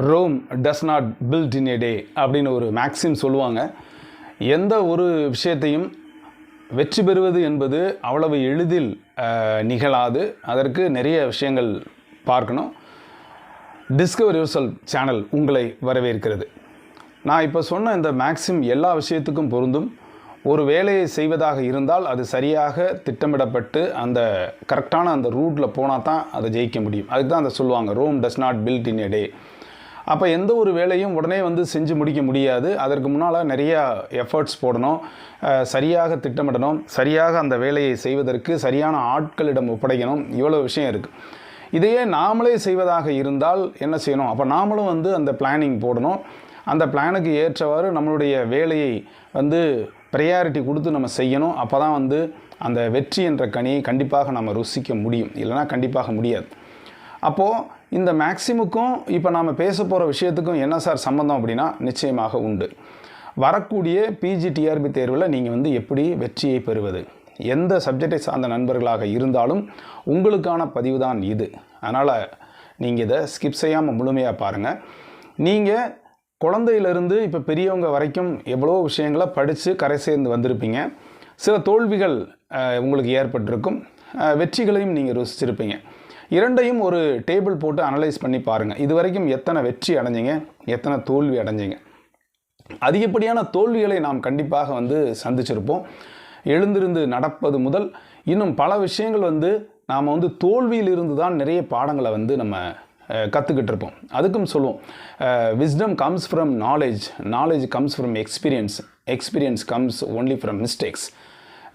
Rome does not build in a day அப்படின்னு ஒரு maxim சொல்லுவாங்க. எந்த ஒரு விஷயத்தையும் வெற்றி பெறுவது என்பது அவ்வளவு எளிதில் நிகழாது. அதற்கு நிறைய விஷயங்கள் பார்க்கணும். டிஸ்கவர் யுவர்செல்ஃப் சேனல் உங்களை வரவேற்கிறது. நான் இப்போ சொன்ன இந்த மேக்ஸிம் எல்லா விஷயத்துக்கும் பொருந்தும். ஒரு வேலையை செய்வதாக இருந்தால் அது சரியாக திட்டமிடப்பட்டு அந்த கரெக்டான அந்த ரூட்டில் போனால் தான் அதை ஜெயிக்க முடியும். அதுக்கு தான் அதை சொல்லுவாங்க, Rome does not build in a day. அப்போ எந்த ஒரு வேலையும் உடனே செஞ்சு முடிக்க முடியாது. அதற்கு முன்னால் நிறையா எஃபர்ட்ஸ் போடணும், சரியாக திட்டமிடணும், சரியாக அந்த வேலையை செய்வதற்கு சரியான ஆட்களிடம் ஒப்படைக்கணும். இவ்வளோ விஷயம் இருக்குது. இதையே நாமளே செய்வதாக இருந்தால் என்ன செய்யணும்? அப்போ நாமளும் அந்த பிளானிங் போடணும். அந்த பிளானுக்கு ஏற்றவாறு நம்மளுடைய வேலையை ப்ரையாரிட்டி கொடுத்து நம்ம செய்யணும். அப்போ தான் அந்த வெற்றி என்ற கனியை கண்டிப்பாக நம்ம ருசிக்க முடியும். இல்லைனா கண்டிப்பாக முடியாது. அப்போது இந்த மேக்ஸிமுக்கும் இப்போ நாம் பேச போகிற விஷயத்துக்கும் என்ன சார் சம்மந்தம் அப்படின்னா, நிச்சயமாக உண்டு. வரக்கூடிய பிஜிடிஆர்பி தேர்வில் நீங்கள் எப்படி வெற்றியை பெறுவது, எந்த சப்ஜெக்டை சார்ந்த நண்பர்களாக இருந்தாலும் உங்களுக்கான பதிவு தான் இது. அதனால் நீங்கள் இதை ஸ்கிப் செய்யாமல் முழுமையாக பாருங்கள். நீங்கள் குழந்தையிலிருந்து இப்போ பெரியவங்க வரைக்கும் எவ்வளோ விஷயங்களை படித்து கரை சேர்ந்து வந்திருப்பீங்க. சில தோல்விகள் உங்களுக்கு ஏற்பட்டிருக்கும், வெற்றிகளையும் நீங்கள் ருசிச்சிருப்பீங்க. இரண்டையும் ஒரு டேபிள் போட்டு அனலைஸ் பண்ணி பாருங்கள். இது வரைக்கும் எத்தனை வெற்றி அடைஞ்சிங்க, எத்தனை தோல்வி அடைஞ்சிங்க. அதிகப்படியான தோல்விகளை நாம் கண்டிப்பாக சந்திச்சிருப்போம். எழுந்திருந்து நடப்பது முதல் இன்னும் பல விஷயங்கள் நாம் தோல்வியிலிருந்து தான் நிறைய பாடங்களை நம்ம கற்றுக்கிட்டு இருப்போம். அதுக்கும் சொல்லுவோம், wisdom comes from knowledge, knowledge comes from experience, experience comes only from mistakes.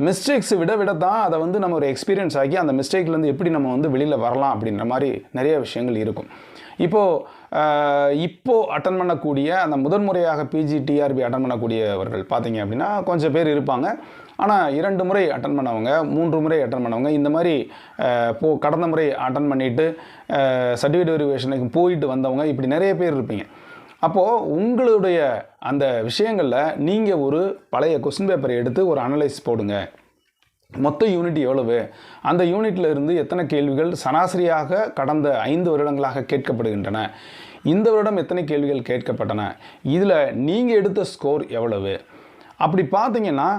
Mistakes விட தான் அதை நம்ம ஒரு எக்ஸ்பீரியன்ஸ் ஆக்கி அந்த மிஸ்டேக்லேருந்து எப்படி நம்ம வெளியில் வரலாம் அப்படின்ற மாதிரி நிறைய விஷயங்கள் இருக்கும். இப்போது அட்டன் பண்ணக்கூடிய அந்த முதன்முறையாக பிஜிடிஆர்பி அட்டன் பண்ணக்கூடியவர்கள் பார்த்தீங்க அப்படின்னா கொஞ்சம் பேர் இருப்பாங்க. ஆனால் 2 முறை அட்டன் பண்ணவங்க, 3 முறை அட்டன் பண்ணவங்க, இந்த மாதிரி கடந்த முறை அட்டன் பண்ணிவிட்டு சர்டிஃபிகேட் வெரிஃபிகேஷனுக்கு போயிட்டு வந்தவங்க, இப்படி நிறைய பேர் இருப்பீங்க. அப்போது உங்களுடைய அந்த விஷயங்களில் நீங்கள் ஒரு பழைய கொஸ்டின் பேப்பரை எடுத்து ஒரு அனலைஸ் போடுங்க. மொத்த யூனிட் எவ்வளவு, அந்த யூனிட்டில் இருந்து எத்தனை கேள்விகள் சராசரியாக கடந்த 5 வருடங்களாக கேட்கப்படுகின்றன, இந்த வருடம் எத்தனை கேள்விகள் கேட்கப்பட்டன, இதில் நீங்கள் எடுத்த ஸ்கோர் எவ்வளவு. அப்படி பார்த்தீங்கன்னா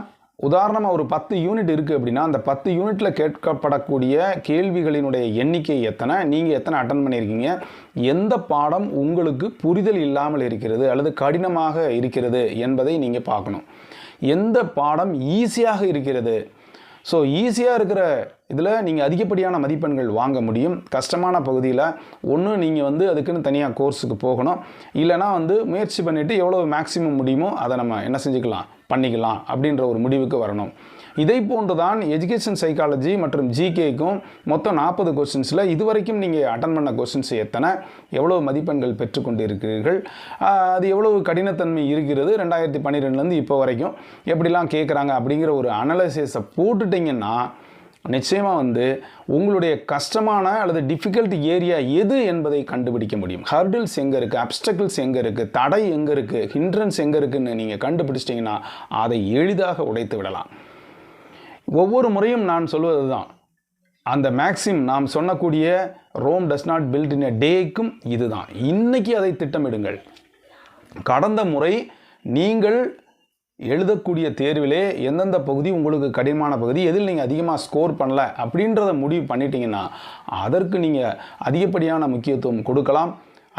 உதாரணமாக ஒரு 10 யூனிட் இருக்குது அப்படின்னா அந்த 10 யூனிட்டில் கேட்கப்படக்கூடிய கேள்விகளினுடைய எண்ணிக்கை எத்தனை, நீங்கள் எத்தனை அட்டன் பண்ணியிருக்கீங்க, எந்த பாடம் உங்களுக்கு புரிதல் இல்லாமல் இருக்கிறது அல்லது கடினமாக இருக்கிறது என்பதை நீங்கள் பார்க்கணும். எந்த பாடம் ஈஸியாக இருக்கிறது. ஸோ ஈஸியாக இருக்கிற இதில் நீங்கள் அதிகப்படியான மதிப்பெண்கள் வாங்க முடியும். கஷ்டமான பகுதியில் ஒன்று நீங்கள் அதுக்குன்னு தனியாக கோர்ஸுக்கு போகணும், இல்லைனா முயற்சி பண்ணிவிட்டு எவ்வளோ மேக்ஸிமம் முடியுமோ அதை நம்ம என்ன செஞ்சுக்கலாம், பண்ணிக்கலாம் அப்படின்ற ஒரு முடிவுக்கு வரணும். இதை போன்று தான் எஜுகேஷன் சைக்காலஜி மற்றும் ஜிகேக்கும் மொத்தம் 40 கொஸ்டின்ஸில் இதுவரைக்கும் நீங்கள் அட்டன் பண்ண கொஸ்டின்ஸ் எத்தனை, எவ்வளோ மதிப்பெண்கள் பெற்றுக்கொண்டு இருக்கிறீர்கள், அது எவ்வளவு கடினத்தன்மை இருக்கிறது, 2012 இப்போ வரைக்கும் எப்படிலாம் கேட்குறாங்க அப்படிங்கிற ஒரு அனலைசிஸை போட்டுட்டிங்கன்னா நிச்சயமாக உங்களுடைய கஷ்டமான அல்லது டிஃபிகல்ட் ஏரியா எது என்பதை கண்டுபிடிக்க முடியும். ஹர்டில்ஸ் எங்கே இருக்குது, அப்டக்கிள்ஸ் எங்கே இருக்குது, தடை எங்கே இருக்குது, ஹிண்ட்ரன்ஸ் எங்கே இருக்குதுன்னு நீங்கள் கண்டுபிடிச்சிட்டிங்கன்னா அதை எளிதாக உடைத்து விடலாம். ஒவ்வொரு முறையும் நான் சொல்வது தான், அந்த மேக்ஸிம் நாம் சொன்னக்கூடிய Rome does not build in a டேக்கும் இதுதான். இன்றைக்கி அதை திட்டமிடுங்கள். கடந்த முறை நீங்கள் எழுதக்கூடிய தேர்விலே எந்தெந்த பகுதி உங்களுக்கு கடினமான பகுதி, எதில் நீங்கள் அதிகமாக ஸ்கோர் பண்ணல அப்படின்றத முடிவு பண்ணிட்டீங்கன்னா அதற்கு நீங்கள் அதிகப்படியான முக்கியத்துவம் கொடுக்கலாம்,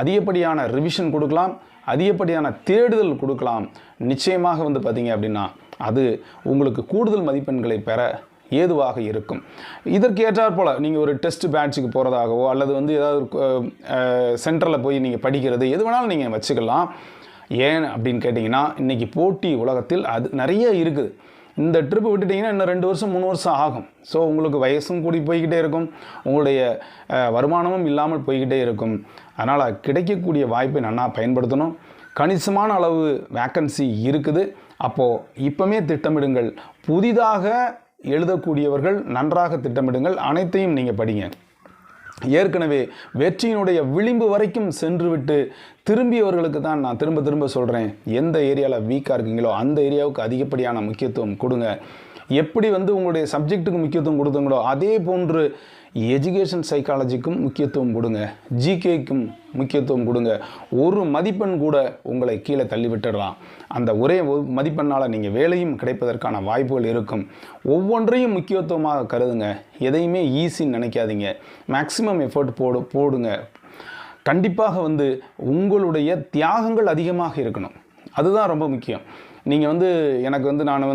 அதிகப்படியான ரிவிஷன் கொடுக்கலாம், அதிகப்படியான தேடுதல் கொடுக்கலாம். நிச்சயமாக பார்த்தீங்க அப்படின்னா அது உங்களுக்கு கூடுதல் மதிப்பெண்களை பெற ஏதுவாக இருக்கும். இதற்கு ஏற்றாற் போல் நீங்கள் ஒரு டெஸ்ட் பேட்சுக்கு போகிறதாகவோ அல்லது ஏதாவது சென்டரில் போய் நீங்கள் படிக்கிறது எது வேணாலும் நீங்கள் வச்சுக்கலாம். ஏன் அப்படின்னு கேட்டிங்கன்னா இன்றைக்கி போட்டி உலகத்தில் அது நிறைய இருக்குது. இந்த ட்ரிப்பு விட்டுட்டிங்கன்னா இன்னும் 2 வருஷம் 3 வருஷம் ஆகும். ஸோ உங்களுக்கு வயசும் கூடி போய்கிட்டே இருக்கும், உங்களுடைய வருமானமும் இல்லாமல் போய்கிட்டே இருக்கும். அதனால் கிடைக்கக்கூடிய வாய்ப்பை நல்லா பயன்படுத்தணும். கணிசமான அளவு வேக்கன்சி இருக்குது. அப்போது இப்போமே திட்டமிடுங்கள். புதிதாக எழுதக்கூடியவர்கள் நன்றாக திட்டமிடுங்கள். அனைத்தையும் நீங்கள் படிங்க. ஏற்கனவே வெற்றியினுடைய விளிம்பு வரைக்கும் சென்றுவிட்டு திரும்பியவர்களுக்கு தான் நான் திரும்ப திரும்ப சொல்கிறேன், எந்த ஏரியாவில் வீக்காக இருக்கீங்களோ அந்த ஏரியாவுக்கு அதிகப்படியான முக்கியத்துவம் கொடுங்க. எப்படி உங்களுடைய சப்ஜெக்ட்டுக்கு முக்கியத்துவம் கொடுத்தீங்களோ அதே போன்று எஜுகேஷன் சைக்காலஜிக்கும் முக்கியத்துவம் கொடுங்க, ஜிகேக்கும் முக்கியத்துவம் கொடுங்க. ஒரு மதிப்பெண் கூட உங்களை கீழே தள்ளி விட்டுடலாம். அந்த ஒரே மதிப்பெண்ணால் நீங்கள் வேலையும் கிடைப்பதற்கான வாய்ப்புகள் இருக்கும். ஒவ்வொன்றையும் முக்கியத்துவமாக கருதுங்க. எதையுமே ஈஸின்னு நினைக்காதீங்க. மேக்ஸிமம் எஃபர்ட் போடுங்க. கண்டிப்பாக உங்களுடைய தியாகங்கள் அதிகமாக இருக்கணும். அதுதான் ரொம்ப முக்கியம். நீங்கள் எனக்கு நான்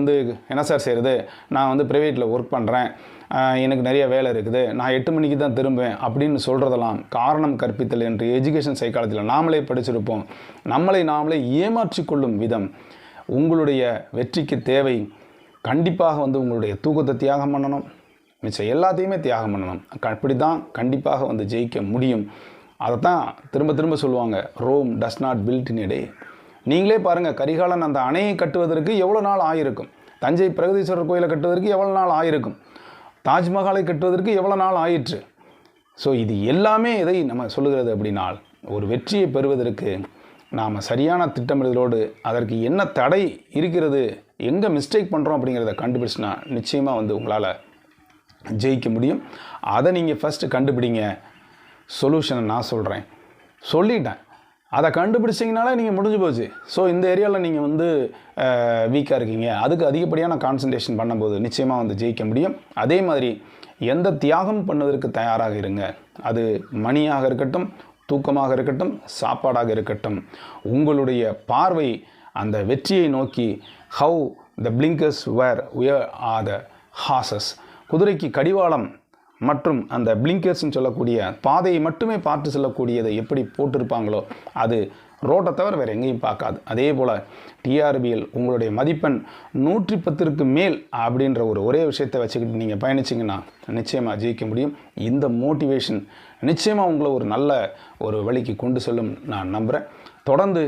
என்ன சார் செய்கிறது, நான் ப்ரைவேட்டில் ஒர்க் பண்ணுறேன், எனக்கு நிறைய வேலை இருக்குது, நான் 8 மணிக்கு தான் திரும்புவேன் அப்படின்னு சொல்கிறதெல்லாம் காரணம் கற்பித்தல் என்று எஜுகேஷன் சைக்காலஜியில் நாமளே படிச்சிருப்போம். நம்மளை நாமளே ஏமாற்றிக்கொள்ளும் விதம். உங்களுடைய வெற்றிக்கு தேவை கண்டிப்பாக உங்களுடைய தூக்கத்தை தியாகம் பண்ணணும், மிச்சம் எல்லாத்தையுமே தியாகம் பண்ணணும். அப்படி தான் கண்டிப்பாக ஜெயிக்க முடியும். அதை தான் திரும்ப திரும்ப சொல்லுவாங்க, Rome does not build in a day. நீங்களே பாருங்கள், கரிகாலன் அந்த அணையை கட்டுவதற்கு எவ்வளோ நாள் ஆயிருக்கும், தஞ்சை பிரகதீஸ்வரர் கோயிலை கட்டுவதற்கு எவ்வளோ நாள் ஆயிருக்கும், தாஜ்மஹாலை கட்டுவதற்கு எவ்வளோ நாள் ஆயிற்று. ஸோ இது எல்லாமே எதை நம்ம சொல்லுகிறது அப்படின்னா, ஒரு வெற்றியை பெறுவதற்கு நாம் சரியான திட்டமிடுதலோடு அதற்கு என்ன தடை இருக்கிறது, எங்கே மிஸ்டேக் பண்ணுறோம் அப்படிங்கிறத கண்டுபிடிச்சினா நிச்சயமாக உங்களால் ஜெயிக்க முடியும். அதை நீங்கள் ஃபஸ்ட்டு கண்டுபிடிங்க. சொல்யூஷனை நான் சொல்லிட்டேன். அதை கண்டுபிடிச்சிங்கனாலே நீங்கள் முடிஞ்சு போச்சு. ஸோ இந்த ஏரியாவில் நீங்கள் வீக்காக இருக்கீங்க, அதுக்கு அதிகப்படியான கான்சன்ட்ரேஷன் பண்ணும்போது நிச்சயமாக ஜெயிக்க முடியும். அதே மாதிரி எந்த தியாகம் பண்ணுவதற்கு தயாராக இருங்க. அது மணியாக இருக்கட்டும், தூக்கமாக இருக்கட்டும், சாப்பாடாக இருக்கட்டும். உங்களுடைய பார்வை அந்த வெற்றியை நோக்கி, how the blinkers were wear are the horses. குதிரைக்கு கடிவாளம் மற்றும் அந்த பிளிங்கர்ஸ்ன்னு சொல்லக்கூடிய பாதையை மட்டுமே பார்த்து செல்லக்கூடியதை எப்படி போட்டிருப்பாங்களோ அது ரோட்டை தவிர வேறு எங்கேயும் பார்க்காது. அதே போல் டிஆர்பியில் உங்களுடைய மதிப்பெண் 110க்கு மேல் அப்படின்ற ஒரே விஷயத்தை வச்சுக்கிட்டு நீங்கள் பயணிச்சிங்கன்னா நிச்சயமாக ஜெயிக்க முடியும். இந்த மோட்டிவேஷன் நிச்சயமாக உங்களை ஒரு நல்ல வழிக்கு கொண்டு செல்லும் நான் நம்புகிறேன். தொடர்ந்து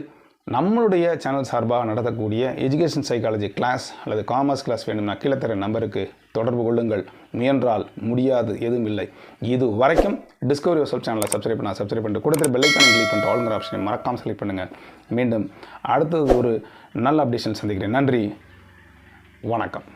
நம்மளுடைய சேனல் சார்பாக நடத்தக்கூடிய எஜுகேஷன் சைக்காலஜி கிளாஸ் அல்லது காமர்ஸ் கிளாஸ் வேணும்னா கீழே தர நம்பருக்கு தொடர்பு கொள்ளுங்கள். முயன்றால் முடியாது எதுவும் இல்லை. இது வரைக்கும் டிஸ்கவரி யுவர்செல்ஃப் சேனலை சப்ஸ்கிரைப் பண்ணிட்டு கொடுத்துரு பெல் ஐக்கானை கிளிக் பண்ணிட்டு ஆல்ங்கிற ஆப்ஷனை மறக்காமல் செலக்ட் பண்ணுங்கள். மீண்டும் அடுத்தது ஒரு நல்ல அப்டேஷன் சந்திக்கிறேன். நன்றி, வணக்கம்.